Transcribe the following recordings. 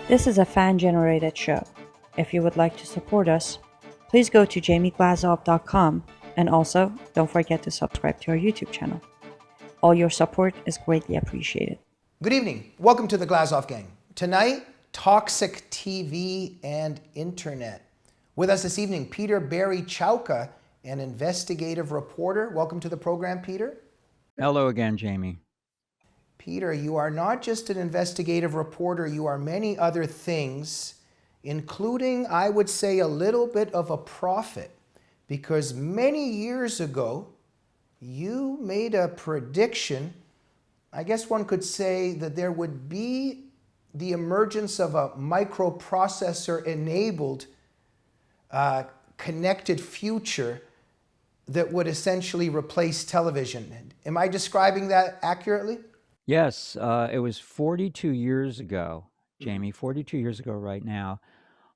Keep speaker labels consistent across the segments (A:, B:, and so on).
A: This is a fan-generated show. If you would like to support us, please go to jamieglazov.com and also don't forget to subscribe to our YouTube channel. All your support is greatly appreciated.
B: Good evening. Welcome to the Glazov Gang. Tonight, toxic TV and internet. With us this evening, Peter Barry Chowka, an investigative reporter. Welcome to the program, Peter.
C: Hello again, Jamie.
B: Peter, you are not just an investigative reporter, you are many other things, including, I would say, a little bit of a prophet, because many years ago, you made a prediction. I guess one could say that there would be the emergence of a microprocessor-enabled connected future that would essentially replace television. Am I describing that accurately?
C: Yes, it was 42 years ago, Jamie, 42 years ago right now.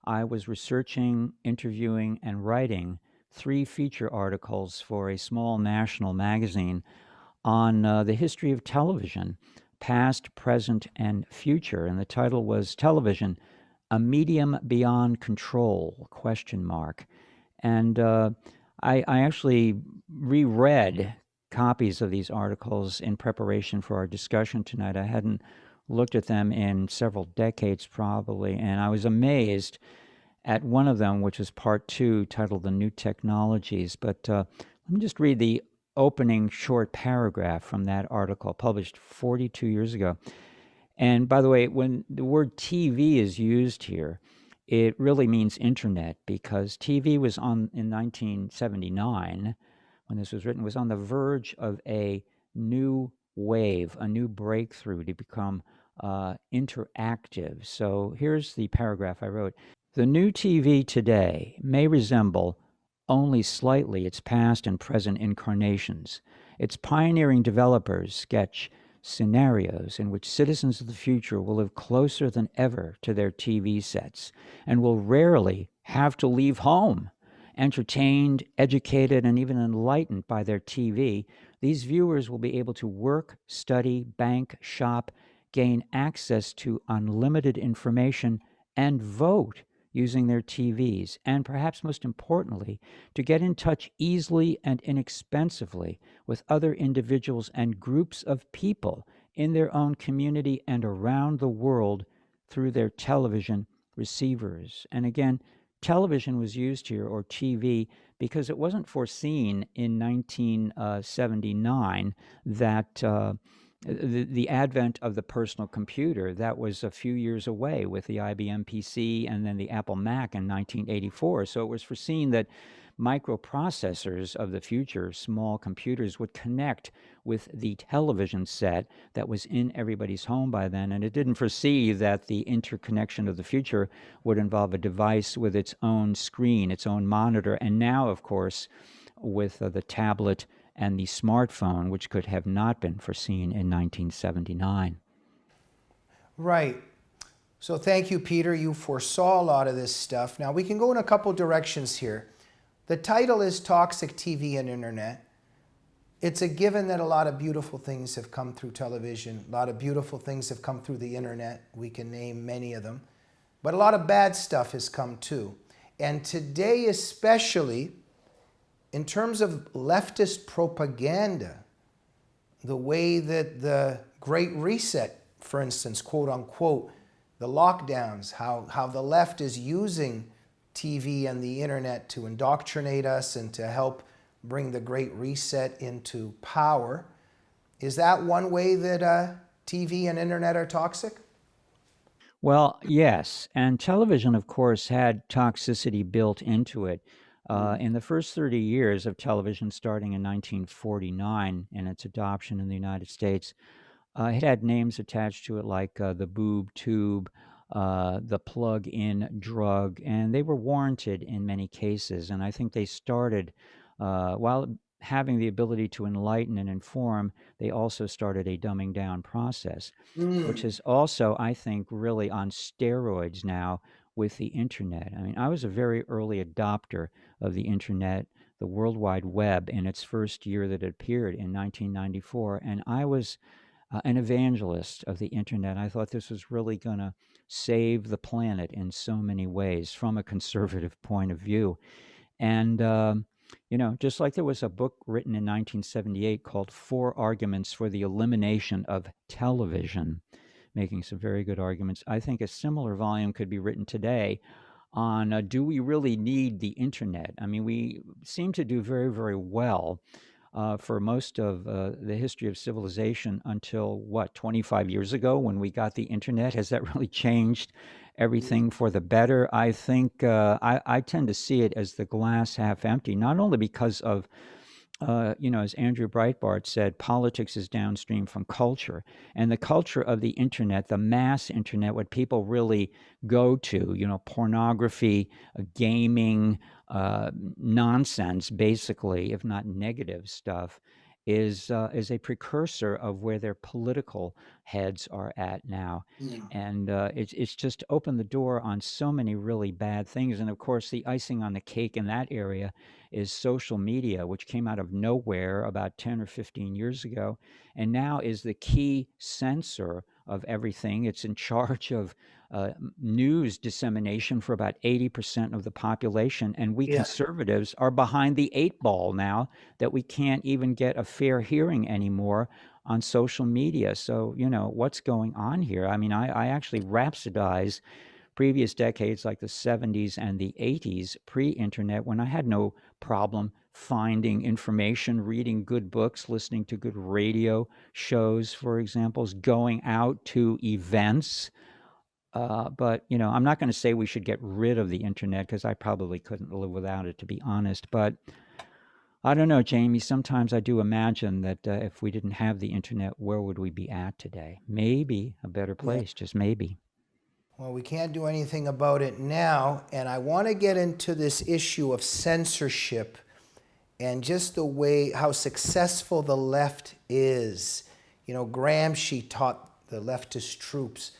C: I was researching, interviewing, and writing 3 feature articles for a small national magazine on the history of television, past, present, and future. And the title was Television, a Medium Beyond Control, question mark. And I actually reread copies of these articles in preparation for our discussion tonight. I hadn't looked at them in several decades probably, and I was amazed at one of them, which is part 2, titled The New Technologies. But let me just read the opening short paragraph from that article, published 42 years ago. And by the way, when the word TV is used here, it really means internet, because TV was on in 1979, when this was written, was on the verge of a new wave, a new breakthrough to become interactive. So here's the paragraph I wrote. The new TV today may resemble only slightly its past and present incarnations. Its pioneering developers sketch scenarios in which citizens of the future will live closer than ever to their TV sets and will rarely have to leave home. Entertained, educated, and even enlightened by their TV, these viewers will be able to work, study, bank, shop, gain access to unlimited information, and vote using their TVs, and perhaps most importantly, to get in touch easily and inexpensively with other individuals and groups of people in their own community and around the world through their television receivers. And again, television was used here, or TV, because it wasn't foreseen in 1979 that the advent of the personal computer, that was a few years away with the IBM PC and then the Apple Mac in 1984. So it was foreseen that microprocessors of the future, small computers, would connect with the television set that was in everybody's home by then. And it didn't foresee that the interconnection of the future would involve a device with its own screen, its own monitor. And now, of course, with the tablet and the smartphone, which could have not been foreseen in 1979.
B: Right. So thank you, Peter. You foresaw a lot of this stuff. Now, we can go in a couple directions here. The title is Toxic TV and Internet. It's a given that a lot of beautiful things have come through television. A lot of beautiful things have come through the internet. We can name many of them. But a lot of bad stuff has come too. And today especially, in terms of leftist propaganda, the way that the Great Reset, for instance, quote unquote, the lockdowns, how the left is using TV and the internet to indoctrinate us and to help bring the Great Reset into power. Is that one way that TV and internet are toxic?
C: Well, yes. And television, of course, had toxicity built into it. In the first 30 years of television, starting in 1949 in its adoption in the United States, it had names attached to it like the boob tube, the plug-in drug, and they were warranted in many cases. And I think they started, while having the ability to enlighten and inform, they also started a dumbing down process, which is also, I think, really on steroids now with the internet. I mean, I was a very early adopter of the internet, the World Wide Web, in its first year that it appeared in 1994, and I was an evangelist of the internet. I thought this was really going to save the planet in so many ways from a conservative point of view. And, just like there was a book written in 1978 called Four Arguments for the Elimination of Television, making some very good arguments, I think a similar volume could be written today on do we really need the internet? I mean, we seem to do very, very well for most of the history of civilization until what, 25 years ago when we got the internet. Has that really changed everything for the better? I think I tend to see it as the glass half empty, not only because of as Andrew Breitbart said, politics is downstream from culture. And the culture of the internet, the mass internet, what people really go to, pornography, gaming, nonsense, basically, if not negative stuff, is a precursor of where their political heads are at now. And it's just opened the door on so many really bad things. And of course, the icing on the cake in that area is social media, which came out of nowhere about 10 or 15 years ago, and now is the key censor of everything. It's in charge of news dissemination for about 80% of the population, and we
B: Yeah.
C: conservatives are behind the eight ball now that we can't even get a fair hearing anymore on social media. So, what's going on here? I mean, I actually rhapsodize previous decades like the 70s and the 80s, pre-internet, when I had no problem finding information, reading good books, listening to good radio shows, for examples, going out to events. But I'm not going to say we should get rid of the internet because I probably couldn't live without it, to be honest. But I don't know, Jamie. Sometimes I do imagine that if we didn't have the internet, where would we be at today? Maybe a better
B: Yeah.
C: place, just maybe.
B: Well, we can't do anything about it now. And I want to get into this issue of censorship and just the way how successful the left is. Gramsci taught the leftist troops,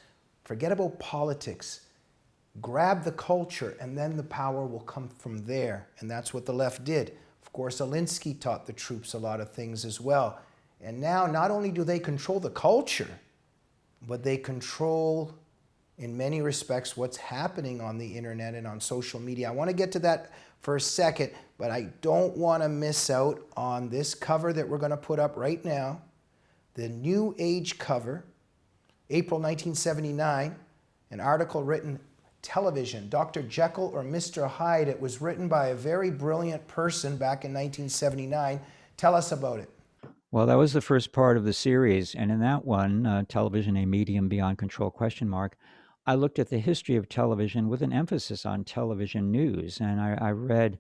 B: forget about politics, grab the culture, and then the power will come from there. And that's what the left did. Of course, Alinsky taught the troops a lot of things as well. And now, not only do they control the culture, but they control, in many respects, what's happening on the internet and on social media. I want to get to that for a second, but I don't want to miss out on this cover that we're going to put up right now. The New Age cover, April 1979, an article written, Television, Dr. Jekyll or Mr. Hyde. It was written by a very brilliant person back in 1979. Tell us about it.
C: Well, that was the first part of the series, and in that one, Television, a Medium Beyond Control, I looked at the history of television with an emphasis on television news, and I read,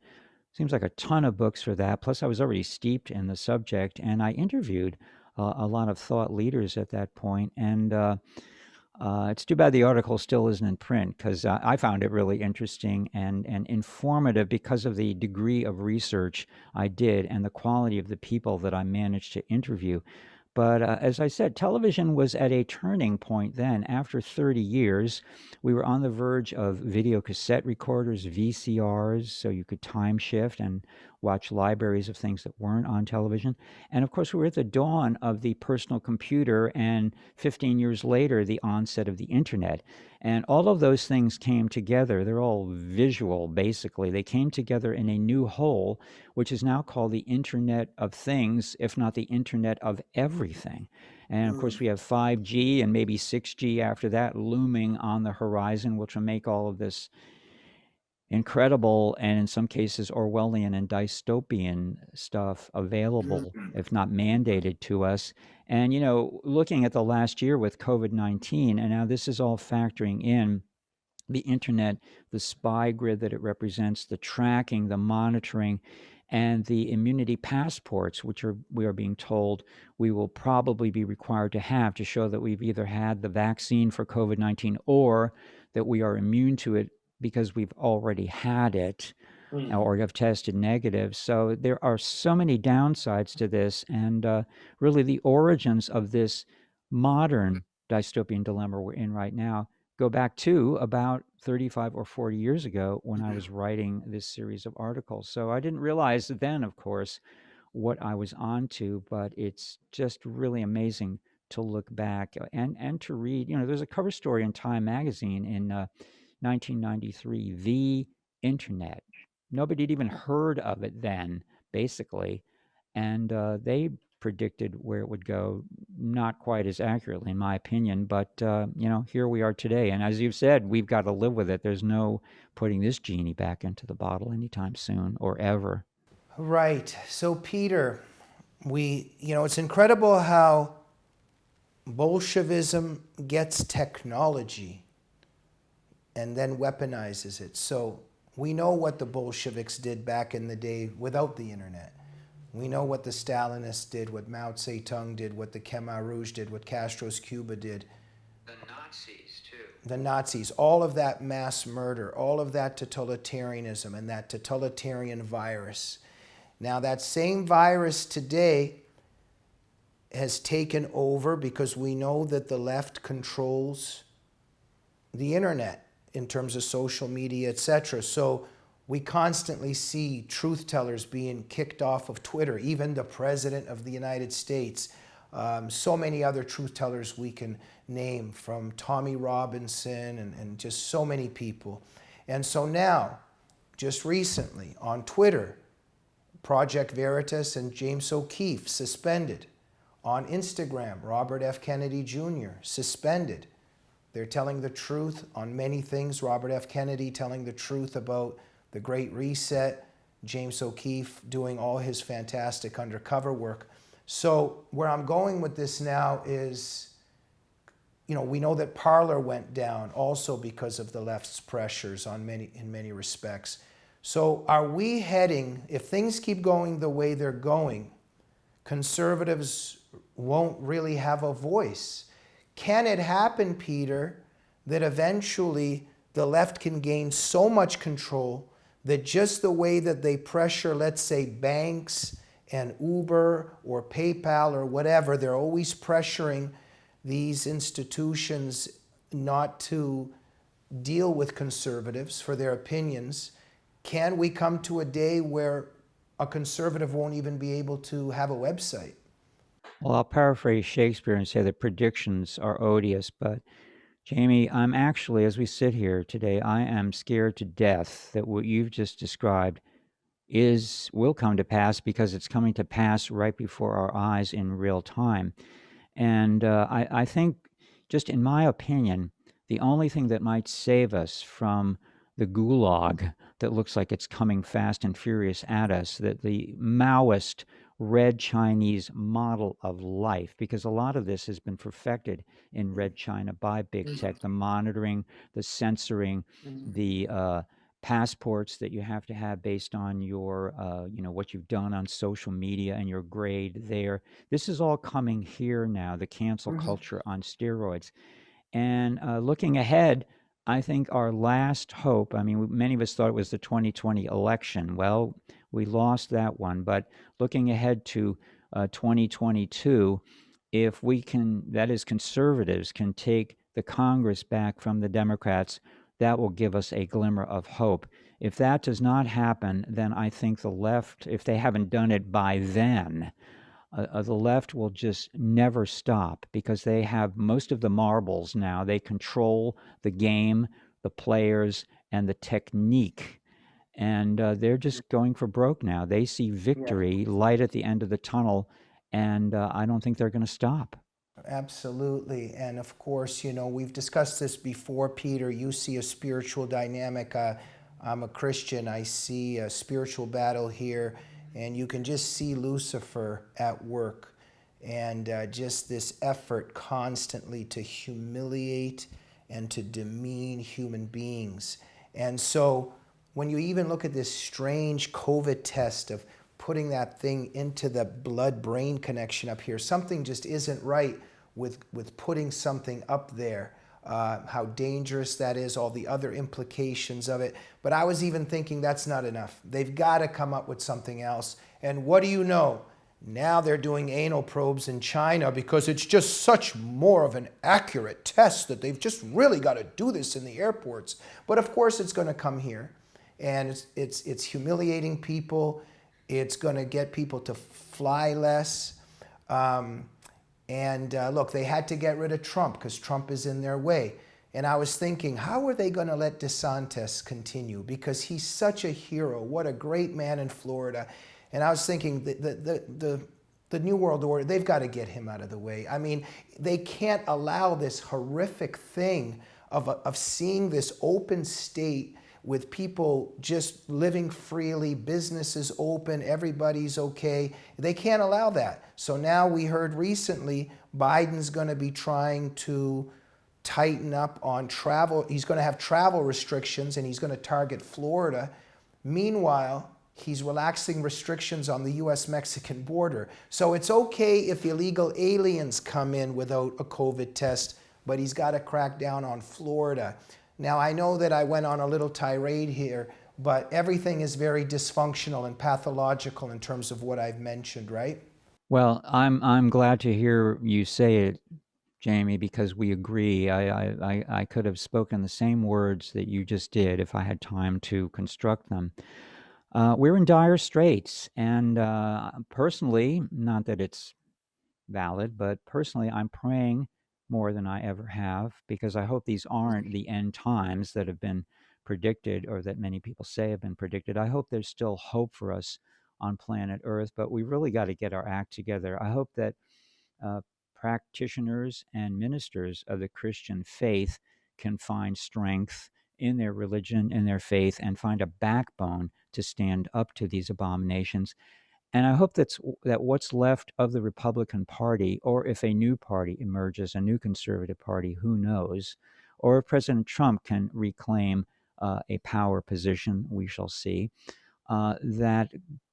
C: seems like a ton of books for that, plus I was already steeped in the subject, and I interviewed a lot of thought leaders at that point, and it's too bad the article still isn't in print because I found it really interesting and informative because of the degree of research I did and the quality of the people that I managed to interview. But as I said, television was at a turning point then. After 30 years, we were on the verge of video cassette recorders, VCRs, so you could time shift and watch libraries of things that weren't on television. And of course, we were at the dawn of the personal computer, and 15 years later, the onset of the internet. And all of those things came together. They're all visual, basically. They came together in a new whole, which is now called the Internet of Things, if not the Internet of Everything. And of course, we have 5G and maybe 6G after that looming on the horizon, which will make all of this incredible and in some cases Orwellian and dystopian stuff available, if not mandated to us. And, looking at the last year with COVID-19, and now this is all factoring in the internet, the spy grid that it represents, the tracking, the monitoring, and the immunity passports, which we are being told we will probably be required to have to show that we've either had the vaccine for COVID-19 or that we are immune to it because we've already had it or have tested negative. So there are so many downsides to this, and really the origins of this modern dystopian dilemma we're in right now go back to about 35 or 40 years ago when I was writing this series of articles. So I didn't realize then, of course, what I was onto, but it's just really amazing to look back and to read. There's a cover story in Time magazine in 1993, The Internet. Nobody had even heard of it then, basically. And they predicted where it would go, not quite as accurately, in my opinion. But, here we are today. And as you've said, we've got to live with it. There's no putting this genie back into the bottle anytime soon or ever.
B: Right. So, Peter, it's incredible how Bolshevism gets technology and then weaponizes it. So we know what the Bolsheviks did back in the day without the internet. We know what the Stalinists did, what Mao Zedong did, what the Khmer Rouge did, what Castro's Cuba did.
C: The Nazis, too.
B: The Nazis, all of that mass murder, all of that totalitarianism and that totalitarian virus. Now that same virus today has taken over because we know that the left controls the internet in terms of social media, etc. So we constantly see truth tellers being kicked off of Twitter, even the President of the United States. So many other truth tellers we can name, from Tommy Robinson and just so many people. And so now, just recently on Twitter, Project Veritas and James O'Keefe suspended. On Instagram, Robert F. Kennedy Jr. suspended. They're telling the truth on many things. Robert F. Kennedy telling the truth about the Great Reset. James O'Keefe doing all his fantastic undercover work. So where I'm going with this now is, we know that Parler went down also because of the left's pressures in many respects. So are we heading, if things keep going the way they're going, conservatives won't really have a voice? Can it happen, Peter, that eventually the left can gain so much control that just the way that they pressure, let's say, banks and Uber or PayPal or whatever, they're always pressuring these institutions not to deal with conservatives for their opinions? Can we come to a day where a conservative won't even be able to have a website?
C: Well, I'll paraphrase Shakespeare and say that predictions are odious, but Jamie, I'm actually, as we sit here today, I am scared to death that what you've just described will come to pass, because it's coming to pass right before our eyes in real time. And I think, just in my opinion, the only thing that might save us from the gulag that looks like it's coming fast and furious at us, that the Maoist Red Chinese model of life, because a lot of this has been perfected in Red China by big tech, the monitoring, the censoring, the passports that you have to have based on your, what you've done on social media and your grade there. This is all coming here now, the cancel culture on steroids. And looking ahead, I think our last hope, many of us thought it was the 2020 election. Well, we lost that one. But looking ahead to 2022, if we can, that is, conservatives can take the Congress back from the Democrats, that will give us a glimmer of hope. If that does not happen, then I think the left, if they haven't done it by then, the left will just never stop, because they have most of the marbles now. They control the game, the players, and the technique. And they're just going for broke now. They see victory, light at the end of the tunnel, and I don't think they're going to stop.
B: Absolutely. And of course, we've discussed this before, Peter. You see a spiritual dynamic. I'm a Christian. I see a spiritual battle here. And you can just see Lucifer at work, and just this effort constantly to humiliate and to demean human beings. And so when you even look at this strange COVID test of putting that thing into the blood-brain connection up here, something just isn't right with putting something up there. How dangerous that is, all the other implications of it. But I was even thinking that's not enough. They've got to come up with something else. And what do you know? Now they're doing anal probes in China because it's just such more of an accurate test that they've just really got to do this in the airports. But of course it's going to come here, and it's humiliating people. It's going to get people to fly less. And look, they had to get rid of Trump because Trump is in their way. And I was thinking, how are they going to let DeSantis continue? Because he's such a hero. What a great man in Florida. And I was thinking, the New World Order, they've got to get him out of the way. I mean, they can't allow this horrific thing of seeing this open state with people just living freely, businesses open, everybody's okay. They can't allow that. So now we heard recently Biden's going to be trying to tighten up on travel. He's going to have travel restrictions and he's going to target Florida. Meanwhile, he's relaxing restrictions on the US-Mexican border. So it's okay if illegal aliens come in without a COVID test, but he's got to crack down on Florida. Now, I know that I went on a little tirade here, but everything is very dysfunctional and pathological in terms of what I've mentioned, right?
C: Well, I'm glad to hear you say it, Jamie, because we agree. I could have spoken the same words that you just did if I had time to construct them. We're in dire straits, and personally, not that it's valid, but personally, I'm praying more than I ever have because I hope these aren't the end times that have been predicted or that many people say have been predicted. I hope there's still hope for us on planet Earth, but we really got to get our act together. I hope that uh, practitioners and ministers of the Christian faith can find strength in their religion, in their faith, and find a backbone to stand up to these abominations. And I hope that what's left of the Republican Party, or if a new party emerges, a new conservative party, who knows, or if President Trump can reclaim a power position, we shall see, that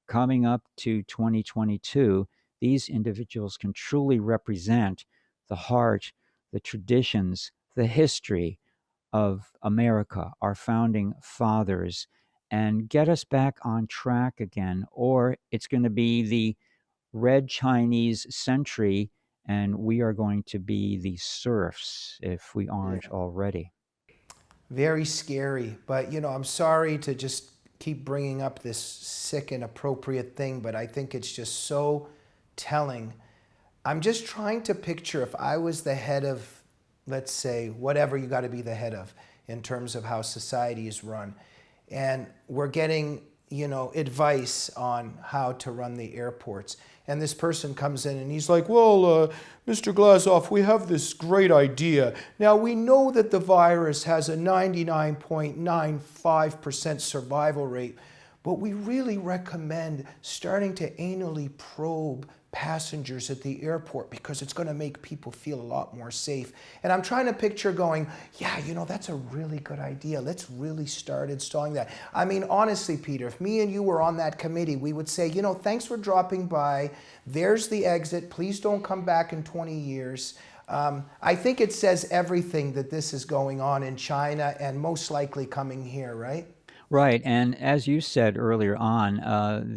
C: coming up to 2022, these individuals can truly represent the heart, the traditions, the history of America, our founding fathers, and get us back on track again, or it's going to be the red Chinese century, and we are going to be the serfs if we aren't already.
B: Very scary. But, you know, I'm sorry to just keep bringing up this sick and appropriate thing, but I think it's just so telling. I'm just trying to picture if I was the head of, let's say, whatever you got to be the head of in terms of how society is run. And we're getting, you know, advice on how to run the airports. And this person comes in and he's like, well, Mr. Glazov, we have this great idea. Now, we know that the virus has a 99.95% survival rate, but we really recommend starting to anally probe passengers at the airport because it's going to make people feel a lot more safe. And I'm trying to picture going, yeah, you know, that's a really good idea. Let's really start installing that. I mean, honestly, Peter, if me and you were on that committee, we would say, you know, thanks for dropping by. There's the exit. Please don't come back in 20 years. I think it says everything that this is going on in China and most likely coming here, right?
C: Right. And as you said earlier on,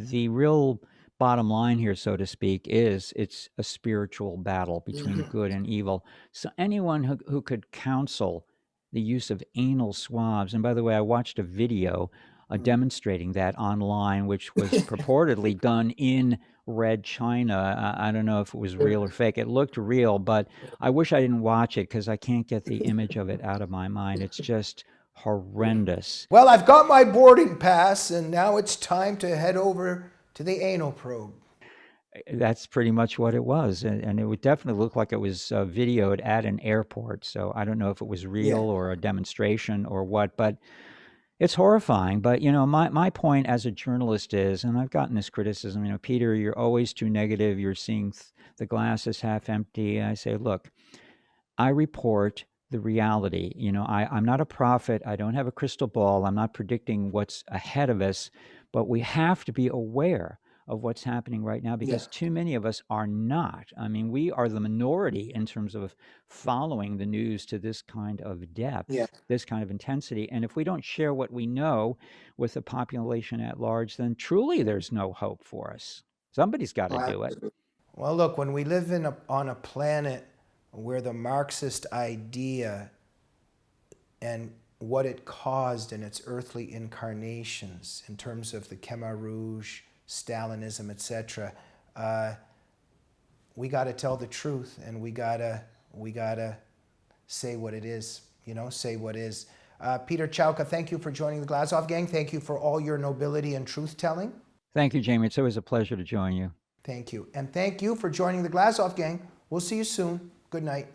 C: the real bottom line here, so to speak, is it's a spiritual battle between good and evil. So anyone who could counsel the use of anal swabs, and by the way, I watched a video demonstrating that online, which was purportedly done in Red China. I don't know if it was real or fake. It looked real, but I wish I didn't watch it because I can't get the image of it out of my mind. It's just horrendous.
B: Well, I've got my boarding pass, and now it's time to head over to the anal probe.
C: That's pretty much what it was, and it would definitely look like it was videoed at an airport. So I don't know if it was real
B: Yeah.
C: or a demonstration or what, but it's horrifying. But you know, my point as a journalist is, and I've gotten this criticism. You know, Peter, you're always too negative. You're seeing the glass is half empty. I say, look, I report the reality. You know, I'm not a prophet. I don't have a crystal ball. I'm not predicting what's ahead of us, but we have to be aware of what's happening right now
B: Yeah.
C: because too many of us are not. I mean, we are the minority in terms of following the news to this kind of
B: Yeah.
C: depth, this kind of intensity. And if we don't share what we know with the population at large, then truly there's no hope for us. Somebody's got to do it.
B: Well, look, when we live on a planet where the Marxist idea and what it caused in its earthly incarnations in terms of the Khmer Rouge, Stalinism, etc., we got to tell the truth, and we gotta say what it is. You know, say what is. Peter Chowka, thank you for joining the Glazov Gang. Thank you for all your nobility and truth telling.
C: Thank you, Jamie. It's always a pleasure to join you.
B: Thank you. And thank you for joining the Glazov Gang. We'll see you soon. Good night.